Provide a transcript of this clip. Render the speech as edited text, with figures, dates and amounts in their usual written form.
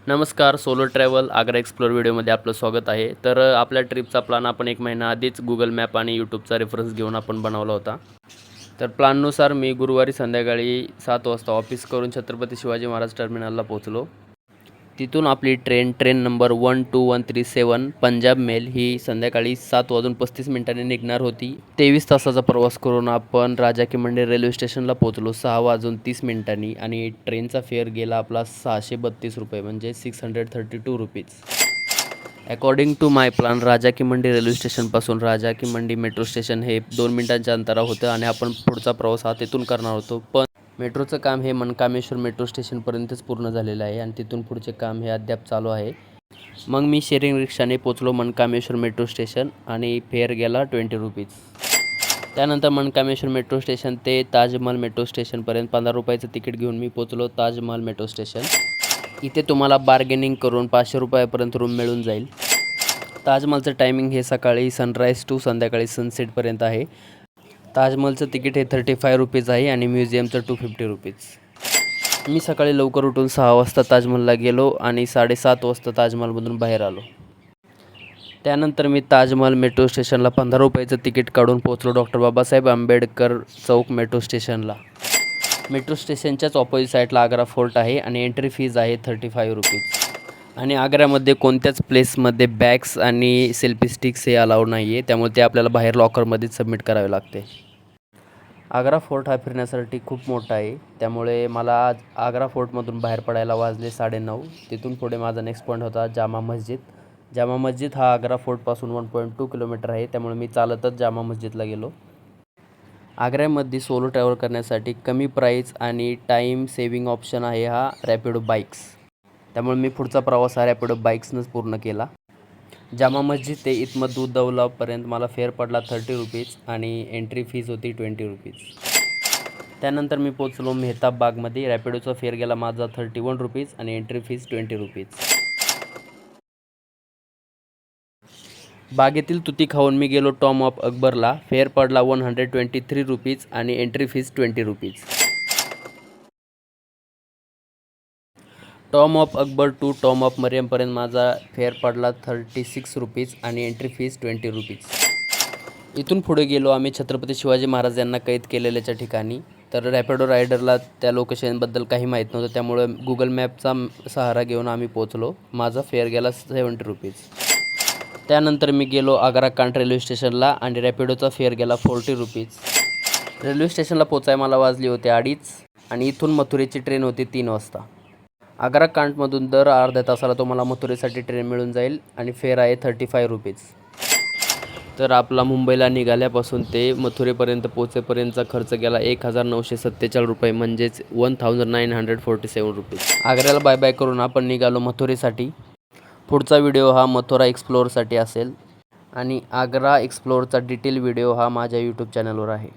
नमस्कार, solo travel Agra explore व्हिडिओमध्ये आपलं स्वागत आहे. तर आपल्या ट्रिपचा प्लॅन आपण 1 महिना आधीच गुगल मॅप आणि यूट्यूबचा रेफरन्स घेऊन आपण बनवला होता. तर प्लॅननुसार मी गुरुवारी संध्याकाळी 7 वाजता ऑफिस करून छत्रपती शिवाजी महाराज टर्मिनलला पोहोचलो. तिथून आपली ट्रेन नंबर 12137 पंजाब मेल ही संध्याकाळी 7:35 निघणार होती. 23 तासाचा प्रवास करून आपण राजा की मंडी रेल्वे स्टेशनला पोहोचलो 6:30 आणि ट्रेनचा फेअर गेला आपला ₹632 म्हणजे ₹632. अकॉर्डिंग टू माय प्लॅन राजा की मंडी रेल्वे स्टेशनपासून राजा की मंडी मेट्रो स्टेशन हे 2 मिनिटांच्या अंतरावर होतं आणि आपण पुढचा प्रवास हा तिथून करणार होतो. पण मेट्रोचं काम हे मनकामेश्वर मेट्रो स्टेशनपर्यंतच पूर्ण झालेलं आहे आणि तिथून पुढचे काम हे अद्याप चालू आहे. मग मी शेअरिंग रिक्षाने पोचलो मनकामेश्वर मेट्रो स्टेशन आणि फेअर गेला ₹20. त्यानंतर मनकामेश्वर मेट्रो स्टेशन ते ताजमहल मेट्रो स्टेशनपर्यंत ₹15चं तिकीट घेऊन मी पोचलो ताजमहल मेट्रो स्टेशन. इथे तुम्हाला बार्गेनिंग करून ₹500पर्यंत रूम मिळून जाईल. ताजमहलचं टायमिंग हे सकाळी सनराईज टू संध्याकाळी सनसेटपर्यंत आहे. ताजमहलचं तिकीट हे ₹35 आहे आणि म्युझियमचं ₹250. मी सकाळी लवकर उठून 6 वाजता ताजमहलला गेलो आणि 7:30 वाजता ताजमहलमधून बाहेर आलो. त्यानंतर मी ताजमहल मेट्रो स्टेशनला ₹15चं तिकीट काढून पोहोचलो डॉक्टर बाबासाहेब आंबेडकर चौक मेट्रो स्टेशनला. मेट्रो स्टेशनच्याच ऑपोजिट साईडला आग्रा फोर्ट आहे आणि एंट्री फीज आहे ₹35. आणि आग्र्यामध्ये कोणत्याच प्लेसमध्ये बॅग्स आणि सेल्फी स्टिक्स हे अलाउड नाही आहे, त्यामुळे ते आपल्याला बाहेर लॉकरमध्येच सबमिट करावे लागते. आग्रा फोर्ट हा फिरण्यासाठी खूप मोठा आहे, त्यामुळे मला आग्रा फोर्टमधून बाहेर पडायला वाजले 9:30. तिथून पुढे माझा नेक्स्ट पॉईंट होता जामा मस्जिद. जामा मस्जिद हा आग्रा फोर्टपासून 1.2 किलोमीटर आहे, त्यामुळे मी चालतच जामा मस्जिदला गेलो. आग्र्यामध्ये सोलो ट्रॅव्हल करण्यासाठी कमी प्राईस आणि टाईम सेविंग ऑप्शन आहे हा रॅपिडो बाईक्स. त्यामुळे मी पुढचा प्रवास हा रॅपिडो बाईक्सनंच पूर्ण केला. जामा मस्जिद ते इत्मदुद्दौलापर्यंत मला फेअर पडला ₹30 आणि एंट्री फीज होती ₹20. त्यानंतर मी पोचलो मेहताब बागमध्ये. रॅपिडोचा फेअर गेला माझा ₹31 आणि एंट्री फीज ₹20. बागेतील तुती खाऊन मी गेलो टॉम ऑफ अकबरला. फेअर पडला ₹123 आणि entry fees ₹20. Tomb of Akbar to tomb of मरियमपर्यंत माझा फेअर पडला ₹36 आणि एंट्री फीज ₹20. इथून पुढे गेलो आम्ही छत्रपती शिवाजी महाराज यांना कैद केलेल्याच्या ठिकाणी. तर रॅपिडो रायडरला त्या लोकेशनबद्दल काही माहीत नव्हतं, त्यामुळं गुगल मॅपचा सहारा घेऊन आम्ही पोचलो. माझा फेअर गेला ₹70. त्यानंतर मी गेलो आग्रा कांट रेल्वे स्टेशनला आणि रॅपिडोचा फेअर गेला ₹40. रेल्वे स्टेशनला पोचायला मला वाजले होते 2:30 आणि इथून मथुरेची ट्रेन होती 3 वाजता. आग्रा कांटमधून दर अर्ध्या तासाला तुम्हाला मथुरेसाठी ट्रेन मिळून जाईल आणि फेअर आहे ₹35. तर आपला मुंबईला निघाल्यापासून ते मथुरेपर्यंत पोहोचेपर्यंतचा खर्च गेला ₹1947 म्हणजेच ₹1947. आग्र्याला बाय बाय करून आपण निघालो मथुरेसाठी. पुढचा व्हिडिओ हा मथुरा एक्सप्लोअरसाठी असेल आणि आग्रा एक्सप्लोअरचा डिटेल व्हिडिओ हा माझ्या यूट्यूब चॅनलवर आहे.